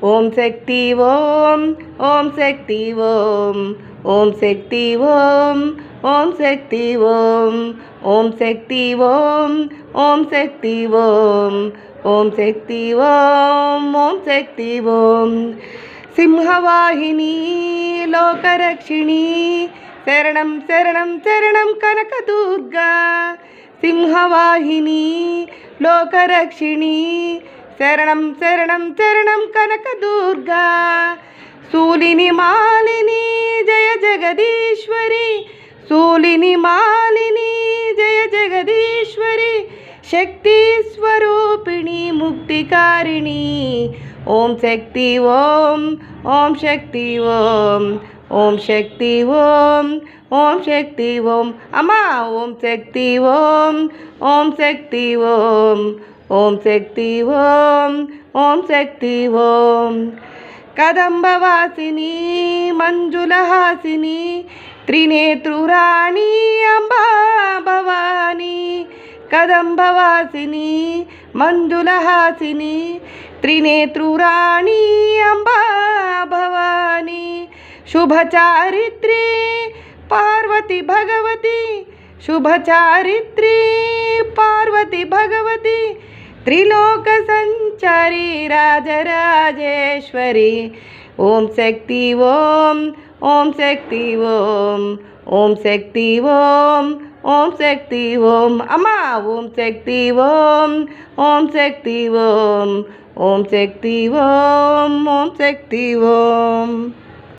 ఓం శక్తి ఓం ఓం శక్తి ఓం ఓం శక్తి ఓం ఓం శక్తి ఓం ఓం శక్తి ఓం ఓం శక్తి ఓం ఓం శక్తి ఓం ఓం శక్తి ఓం సింహవాహిని లోకరక్షిణి శరణం శరణం శరణం కనకదుర్గా సింహవాహిని లోకరక్షిణి శరణం శరణం శరణం కనకదుర్గా శూలిని మాలిని జయ జగదీశ్వరి శూలిని మాలిని జయ జగదీశ్వరి శక్తి స్వరూపిణి ముక్తికారిణి ఓం శక్తి ఓం ఓం శక్తి ఓం ఓం శక్తి ఓం ఓం శక్తి ఓం అమ్మా ఓం శక్తి ఓం ఓం శక్తి ఓం ఓం శక్తి ఓం ఓం శక్తి ఓం కదంబవాసిని మంజులహాసిని త్రినేత్రురాణి అంబా భవాని కదంబవాసిని మంజులహాసిని త్రినేత్రురాణి అంబా భవాని శుభచారిత్రి పార్వతి భగవతి శుభచారిత్రి పార్వతి భగవతి త్రిలోక సంచారి రాజరాజేశ్వరి ఓం శక్తి ఓం ఓం శక్తి ఓం ఓం శక్తి ఓం ఓం శక్తి ఓం అమ్మా ఓం శక్తి ఓం ఓం శక్తి ఓం ఓం శక్తి ఓం ఓం శక్తి ఓం